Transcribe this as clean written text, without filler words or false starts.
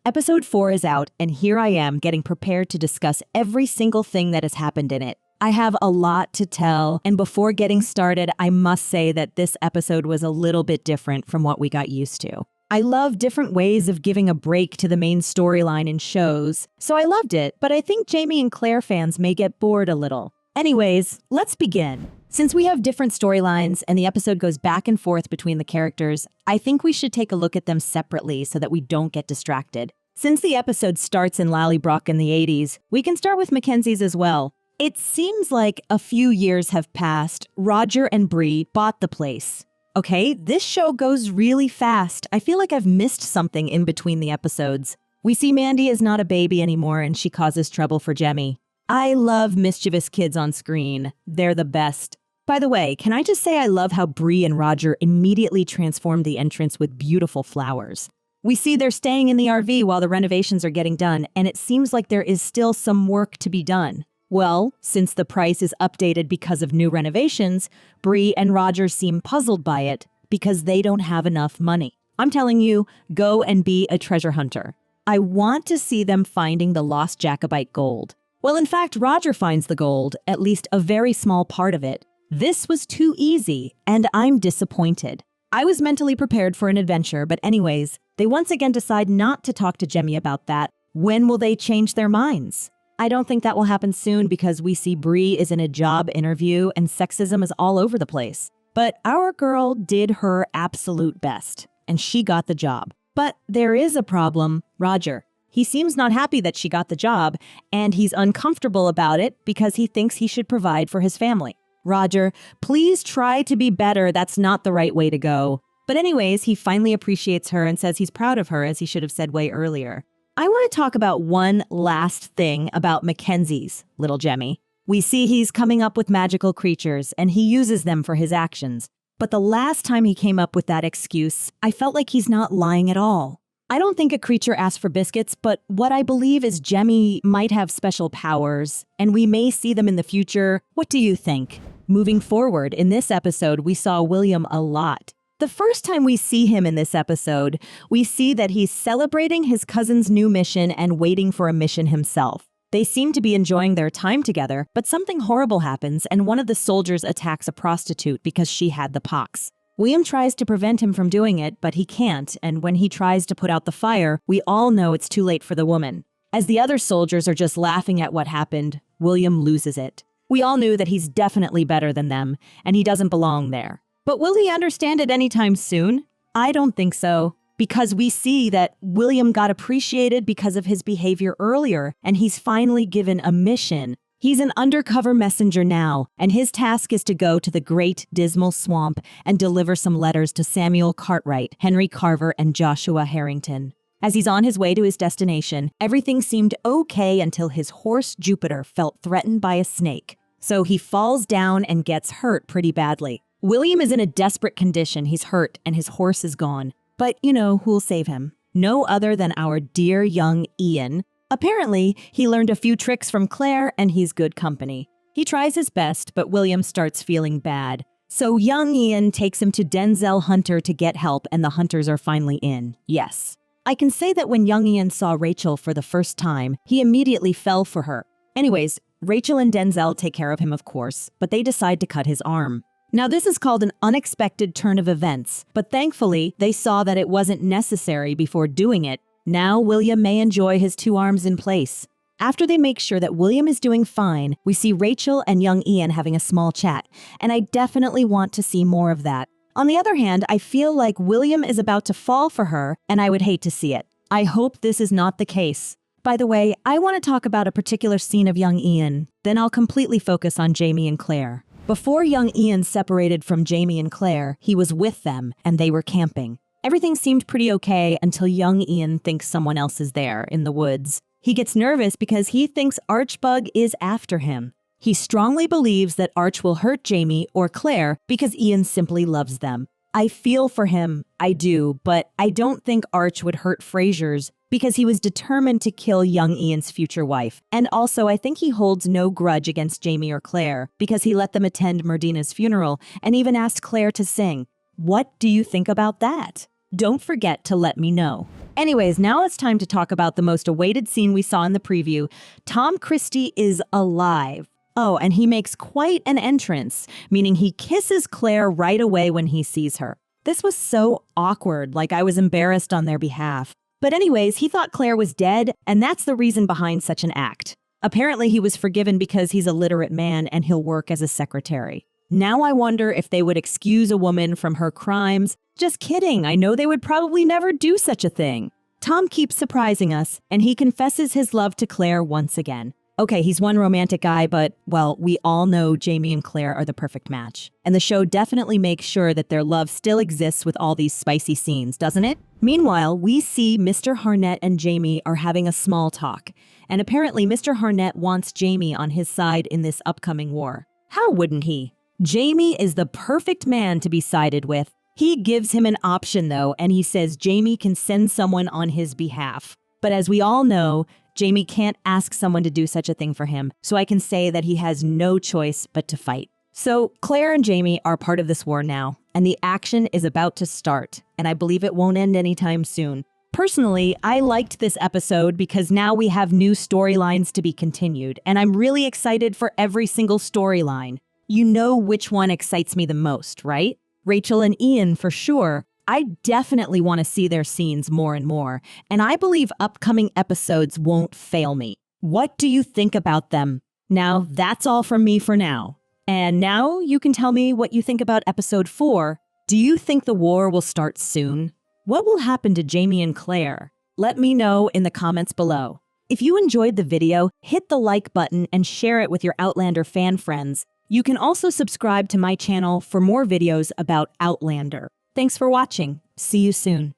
Episode 4 is out, and here I am getting prepared to discuss every single thing that has happened in it. I have a lot to tell, and before getting started, I must say that this episode was a little bit different from what we got used to. I love different ways of giving a break to the main storyline in shows, so I loved it, but I think Jamie and Claire fans may get bored a little. Anyways, let's begin. Since we have different storylines and the episode goes back and forth between the characters, I think we should take a look at them separately so that we don't get distracted. Since the episode starts in Lallybroch in the 80s, we can start with MacKenzies as well. It seems like a few years have passed. Roger and Bree bought the place. Okay, this show goes really fast. I feel like I've missed something in between the episodes. We see Mandy is not a baby anymore and she causes trouble for Jemmy. I love mischievous kids on screen. They're the best. By the way, can I just say I love how Bree and Roger immediately transformed the entrance with beautiful flowers. We see they're staying in the RV while the renovations are getting done, and it seems like there is still some work to be done. Well, since the price is updated because of new renovations, Bree and Roger seem puzzled by it because they don't have enough money. I'm telling you, go and be a treasure hunter. I want to see them finding the lost Jacobite gold. Well, in fact, Roger finds the gold, at least a very small part of it. This was too easy, and I'm disappointed. I was mentally prepared for an adventure, but anyways, they once again decide not to talk to Jemmy about that. When will they change their minds? I don't think that will happen soon because we see Bree is in a job interview and sexism is all over the place. But our girl did her absolute best, and she got the job. But there is a problem, Roger. He seems not happy that she got the job, and he's uncomfortable about it because he thinks he should provide for his family. Roger, please try to be better. That's not the right way to go. But anyways, he finally appreciates her and says he's proud of her, as he should have said way earlier. I want to talk about one last thing about MacKenzies, little Jemmy. We see he's coming up with magical creatures, and he uses them for his actions. But the last time he came up with that excuse, I felt like he's not lying at all. I don't think a creature asked for biscuits, but what I believe is Jemmy might have special powers, and we may see them in the future. What do you think? Moving forward, in this episode, we saw William a lot. The first time we see him in this episode, we see that he's celebrating his cousin's new mission and waiting for a mission himself. They seem to be enjoying their time together, but something horrible happens and one of the soldiers attacks a prostitute because she had the pox. William tries to prevent him from doing it, but he can't, and when he tries to put out the fire, we all know it's too late for the woman. As the other soldiers are just laughing at what happened, William loses it. We all knew that he's definitely better than them, and he doesn't belong there. But will he understand it anytime soon? I don't think so, because we see that William got appreciated because of his behavior earlier, and he's finally given a mission. He's an undercover messenger now, and his task is to go to the Great Dismal Swamp and deliver some letters to Samuel Cartwright, Henry Carver, and Joshua Harrington. As he's on his way to his destination, everything seemed okay until his horse Jupiter felt threatened by a snake. So he falls down and gets hurt pretty badly. William is in a desperate condition. He's hurt and his horse is gone. But you know who'll save him? No other than our dear young Ian. Apparently, he learned a few tricks from Claire and he's good company. He tries his best, but William starts feeling bad. So young Ian takes him to Denzel Hunter to get help, and the hunters are finally in. Yes. I can say that when young Ian saw Rachel for the first time, he immediately fell for her. Anyways, Rachel and Denzel take care of him, of course, but they decide to cut his arm. Now, this is called an unexpected turn of events, but thankfully, they saw that it wasn't necessary before doing it. Now, William may enjoy his two arms in place. After they make sure that William is doing fine, we see Rachel and young Ian having a small chat, and I definitely want to see more of that. On the other hand, I feel like William is about to fall for her, and I would hate to see it. I hope this is not the case. By the way, I want to talk about a particular scene of young Ian, then I'll completely focus on Jamie and Claire. Before young Ian separated from Jamie and Claire, he was with them, and they were camping. Everything seemed pretty okay until young Ian thinks someone else is there in the woods. He gets nervous because he thinks Archbug is after him. He strongly believes that Arch will hurt Jamie or Claire because Ian simply loves them. I feel for him, I do, but I don't think Arch would hurt Frasier's because he was determined to kill young Ian's future wife. And also, I think he holds no grudge against Jamie or Claire because he let them attend Merdina's funeral and even asked Claire to sing. What do you think about that? Don't forget to let me know. Anyways, now it's time to talk about the most awaited scene we saw in the preview. Tom Christie is alive. Oh, and he makes quite an entrance, meaning he kisses Claire right away when he sees her. This was so awkward, like I was embarrassed on their behalf. But anyways, he thought Claire was dead, and that's the reason behind such an act. Apparently, he was forgiven because he's a literate man and he'll work as a secretary. Now I wonder if they would excuse a woman from her crimes. Just kidding, I know they would probably never do such a thing. Tom keeps surprising us, and he confesses his love to Claire once again. Okay, he's one romantic guy, but, well, we all know Jamie and Claire are the perfect match. And the show definitely makes sure that their love still exists with all these spicy scenes, doesn't it? Meanwhile, we see Mr. Harnett and Jamie are having a small talk. And apparently Mr. Harnett wants Jamie on his side in this upcoming war. How wouldn't he? Jamie is the perfect man to be sided with. He gives him an option, though, and he says Jamie can send someone on his behalf. But as we all know, Jamie can't ask someone to do such a thing for him, so I can say that he has no choice but to fight. So Claire and Jamie are part of this war now, and the action is about to start, and I believe it won't end anytime soon. Personally, I liked this episode because now we have new storylines to be continued, and I'm really excited for every single storyline. You know which one excites me the most, right? Rachel and Ian for sure. I definitely want to see their scenes more and more, and I believe upcoming episodes won't fail me. What do you think about them? Now, that's all from me for now. And now you can tell me what you think about episode 4. Do you think the war will start soon? What will happen to Jamie and Claire? Let me know in the comments below. If you enjoyed the video, hit the like button and share it with your Outlander fan friends. You can also subscribe to my channel for more videos about Outlander. Thanks for watching. See you soon.